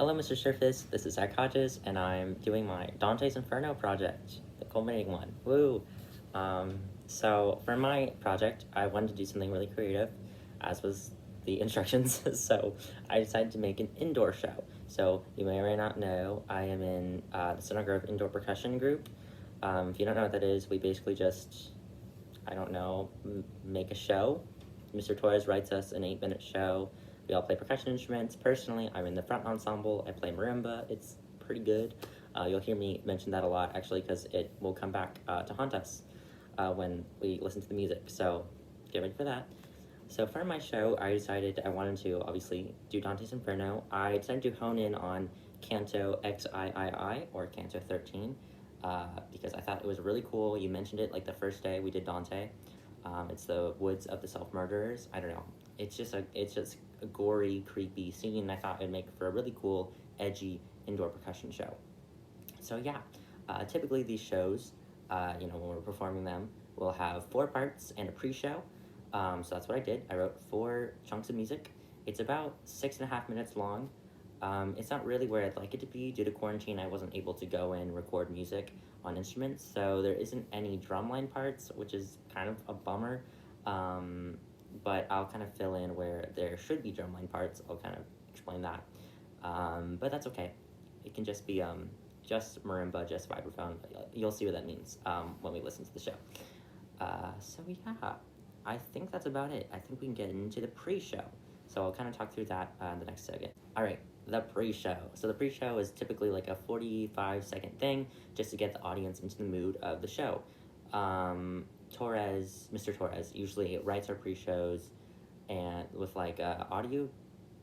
Hello, Mr. Surface. This is Zach Hodges, and I'm doing my Dante's Inferno project, the culminating one. Woo! So for my project, I wanted to do something really creative, as was the instructions. So I decided to make an indoor show. So you may or may not know, I am in the Center Grove Indoor Percussion Group. If you don't know what that is, we basically just, I don't know, make a show. Mr. Torres writes us an 8-minute show. We all play percussion instruments. Personally, I'm in the front ensemble. I play marimba. It's pretty good. You'll hear me mention that a lot, actually, because it will come back to haunt us when we listen to the music. So get ready for that. So for my show, I decided I wanted to, obviously, do Dante's Inferno. I decided to hone in on Canto XIII, or Canto 13, because I thought it was really cool. You mentioned it like the first day we did Dante. It's the woods of the self-murderers. I don't know. It's just a gory, creepy scene. I thought it'd make for a really cool, edgy indoor percussion show. So yeah, typically these shows, when we're performing them, we'll have 4 parts and a pre-show. So that's what I did. I wrote 4 chunks of music. It's about 6.5 minutes long. It's not really where I'd like it to be. Due to quarantine, I wasn't able to go and record music on instruments, so there isn't any drumline parts, which is kind of a bummer. But I'll kind of fill in where there should be drumline parts. I'll kind of explain that. But that's okay. It can just be just marimba, just vibraphone. You'll see what that means when we listen to the show. So yeah, I think that's about it. I think we can get into the pre-show. So I'll kind of talk through that in the next second. All right, the pre-show. So the pre-show is typically like a 45-second thing just to get the audience into the mood of the show. Mr. Torres usually writes our pre-shows and with like a audio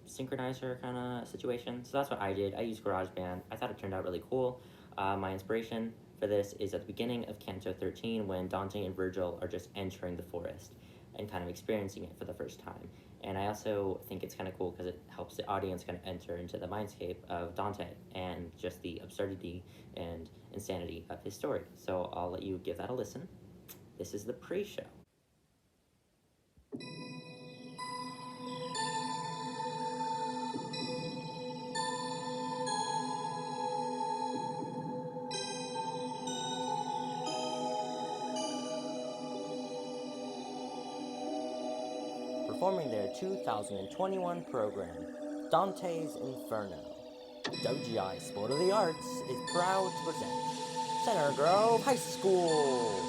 synchronizer kind of situation. So that's what I did. I used GarageBand. I thought it turned out really cool. My inspiration for this is at the beginning of Canto 13 when Dante and Virgil are just entering the forest and kind of experiencing it for the first time. And I also think it's kind of cool because it helps the audience kind of enter into the mindscape of Dante and just the absurdity and insanity of his story. So I'll let you give that a listen. This is the pre-show. Performing their 2021 program, Dante's Inferno, WGI Sport of the Arts is proud to present Center Grove High School.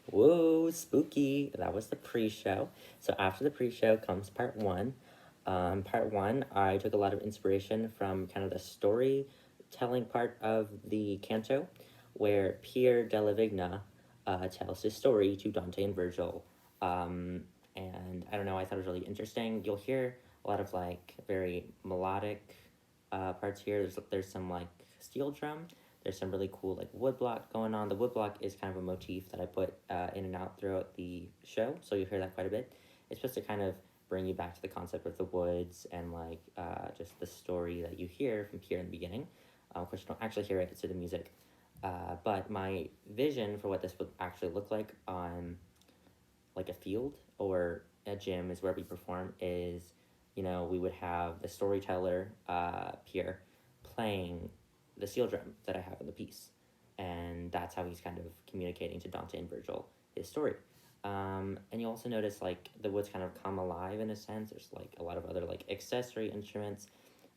Whoa, spooky. That was the pre-show. So after the pre-show comes part 1. Part 1, I took a lot of inspiration from kind of the storytelling part of the canto, where Pier della Vigna tells his story to Dante and Virgil. And I don't know, I thought it was really interesting. You'll hear a lot of like very melodic parts here. There's some like steel drum. There's some really cool like woodblock going on. The woodblock is kind of a motif that I put in and out throughout the show, so you'll hear that quite a bit. It's supposed to kind of bring you back to the concept of the woods and like just the story that you hear from Pierre in the beginning. Of course, you don't actually hear it, it's through the music. But my vision for what this would actually look like on like a field or a gym is where we perform is, we would have the storyteller, Pierre, playing the steel drum that I have in the piece. And that's how he's kind of communicating to Dante and Virgil his story. And you also notice like the woods kind of come alive in a sense. There's like a lot of other like accessory instruments.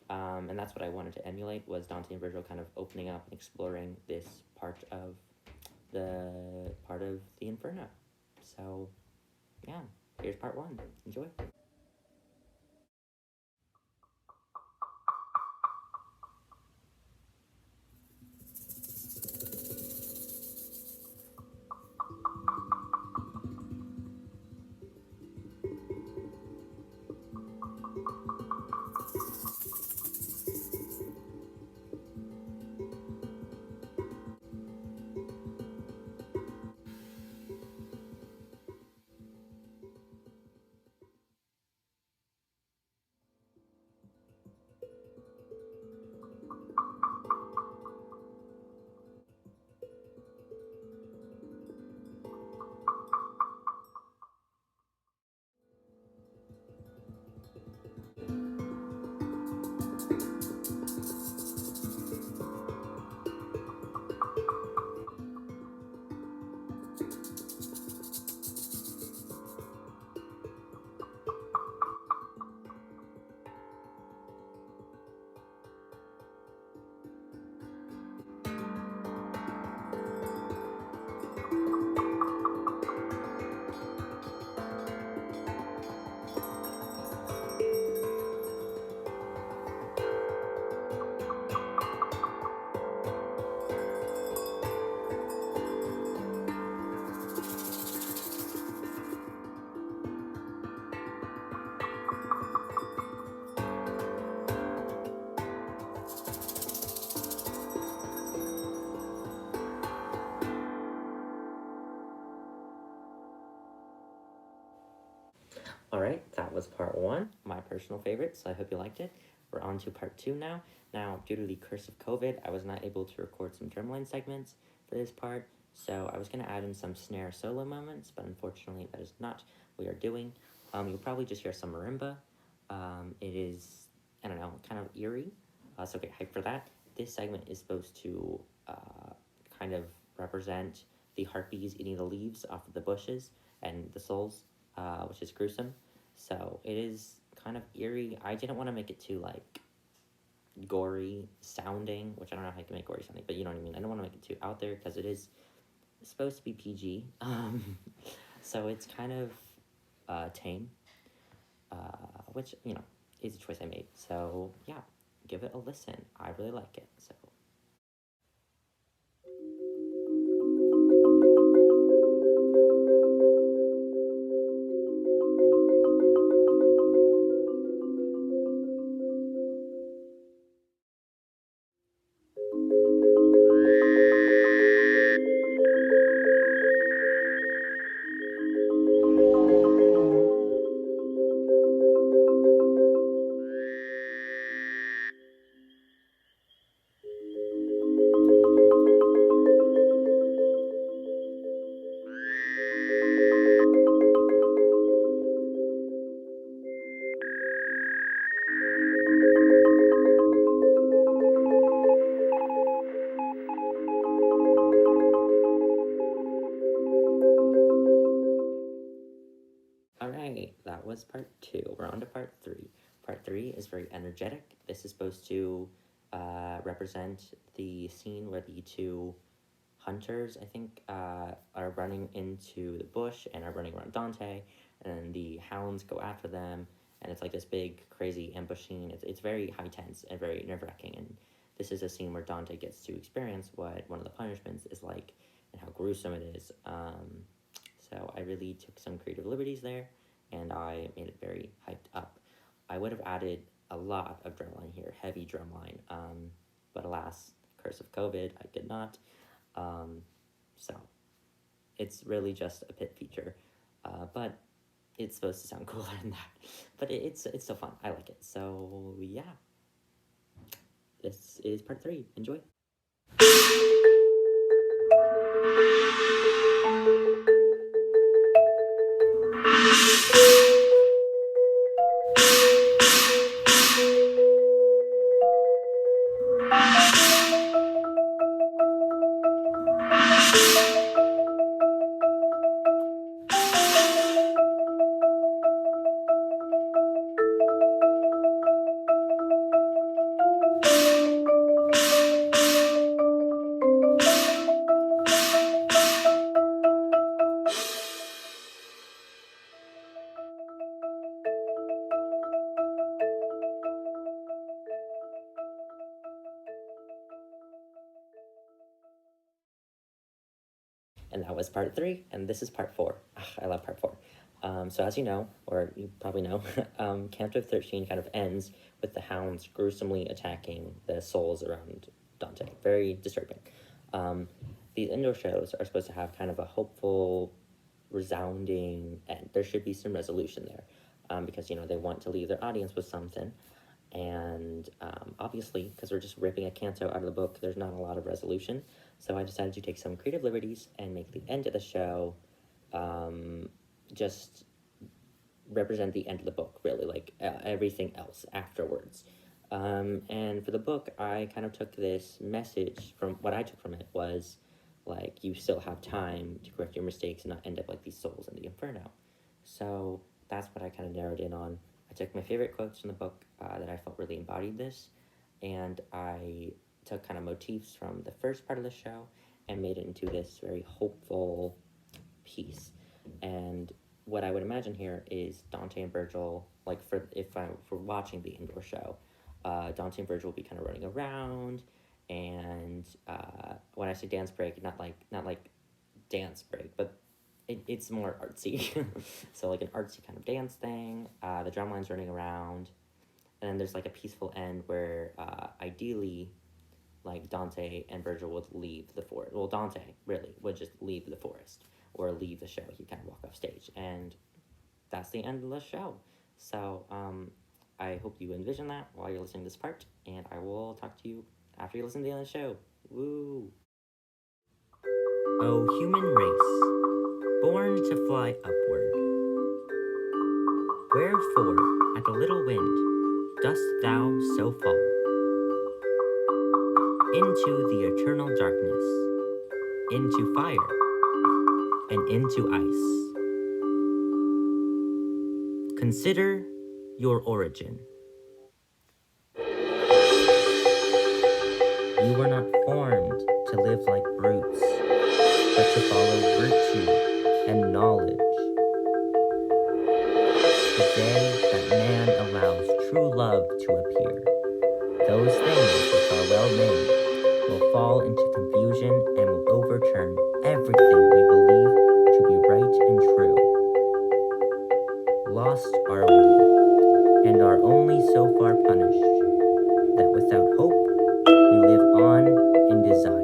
And that's what I wanted to emulate was Dante and Virgil kind of opening up and exploring this part of the Inferno. So yeah, here's part 1. Enjoy. Alright, that was part one, my personal favorite, so I hope you liked it. We're on to part two now. Now, due to the curse of COVID, I was not able to record some drumline segments for this part, so I was going to add in some snare solo moments, but unfortunately that is not what we are doing. You'll probably just hear some marimba. It is, I don't know, kind of eerie, so get hyped for that. This segment is supposed to kind of represent the harpies eating the leaves off of the bushes and the souls, which is gruesome. So it is kind of eerie. I didn't want to make it too like gory sounding, which I don't know how you can make gory sounding, but you know what I mean. I don't want to make it too out there because it is supposed to be PG. So it's kind of tame, which, you know, is a choice I made. So yeah, give it a listen. I really like it. So alright, that was part two. We're on to part three. Part three is very energetic. This is supposed to represent the scene where the two hunters, I think, are running into the bush and are running around Dante, and then the hounds go after them, and it's like this big, crazy ambush scene. It's very high tense and very nerve-wracking, and this is a scene where Dante gets to experience what one of the punishments is like and how gruesome it is. So I really took some creative liberties there, and I made it very hyped up. I would have added a lot of drumline here, heavy drumline, but alas, curse of COVID, I could not. So it's really just a pit feature, but it's supposed to sound cooler than that. But it's still fun. I like it. So yeah, this is part three. Enjoy. And that was part three, and this is part four. Ugh, I love part four. So as you know, or you probably know, Canto 13 kind of ends with the hounds gruesomely attacking the souls around Dante. Very disturbing. These indoor shows are supposed to have kind of a hopeful, resounding end. There should be some resolution there, because, you know, they want to leave their audience with something. And obviously, because we're just ripping a canto out of the book, there's not a lot of resolution. So I decided to take some creative liberties and make the end of the show just represent the end of the book, really, like everything else afterwards. And for the book, I kind of took this message from what I took from it was like, you still have time to correct your mistakes and not end up like these souls in the Inferno. So that's what I kind of narrowed in on. I took my favorite quotes from the book that I felt really embodied this, and I took kind of motifs from the first part of the show and made it into this very hopeful piece. And what I would imagine here is Dante and Virgil, like for watching the indoor show, Dante and Virgil will be kind of running around, and when I say dance break, not like dance break, but it's more artsy. So like an artsy kind of dance thing. The drumline's running around, and then there's like a peaceful end where ideally, like Dante and Virgil would leave the forest. Well, Dante really would just leave the forest or leave the show. He'd kind of walk off stage, and that's the end of the show. So I hope you envision that while you're listening to this part, and I will talk to you after you listen to the end of the show. Woo! O human race, born to fly upward, wherefore at a little wind dost thou so fall into the eternal darkness, into fire, and into ice? Consider your origin. You were not formed to live like brutes, but to follow virtue and knowledge. The day that man allows true love to appear, those things which are well named will fall into confusion and will overturn everything we believe to be right and true. Lost are we, and are only so far punished, that without hope we live on in desire.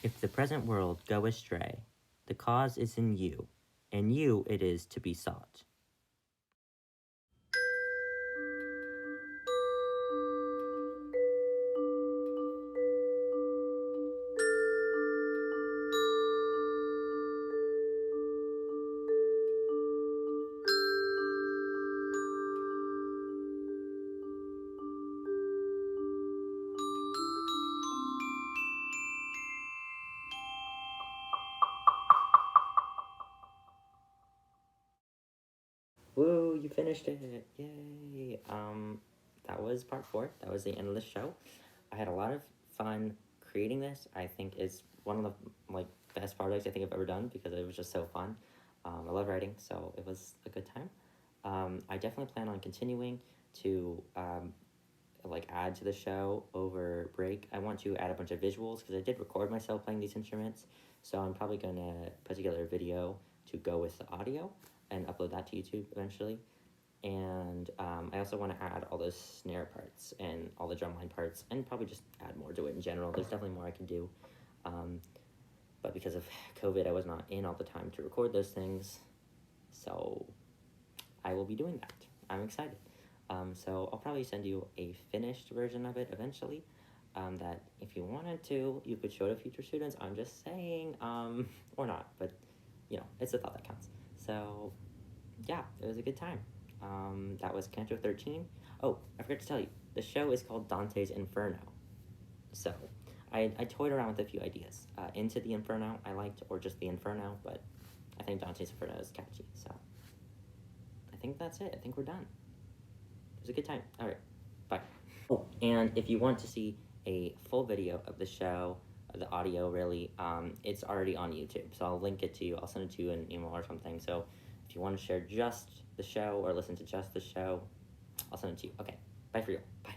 If the present world go astray, the cause is in you, and you it is to be sought. Woo, you finished it. Yay. That was part 4. That was the end of the show. I had a lot of fun creating this. I think it's one of the best projects I think I've ever done because it was just so fun. I love writing, so it was a good time. I definitely plan on continuing to add to the show over break. I want to add a bunch of visuals because I did record myself playing these instruments, so I'm probably gonna put together a video to go with the audio and upload that to YouTube eventually. And I also want to add all those snare parts and all the drumline parts, and probably just add more to it in general. There's definitely more I can do, but because of COVID, I was not in all the time to record those things, so I will be doing that. I'm excited. So I'll probably send you a finished version of it eventually, that if you wanted to, you could show to future students. I'm just saying, or not, but it's a thought that counts. So yeah, it was a good time. That was Canto 13. Oh, I forgot to tell you, the show is called Dante's Inferno. So I toyed around with a few ideas. Into the Inferno I liked, or just the Inferno, but I think Dante's Inferno is catchy, so I think that's it. I think we're done. It was a good time. All right, bye. Oh, and if you want to see a full video of the show, the audio really, it's already on YouTube, so I'll link it to you. I'll send it to you in an email or something. So if you want to share just the show or listen to just the show, I'll send it to you. Okay, bye for real. Bye.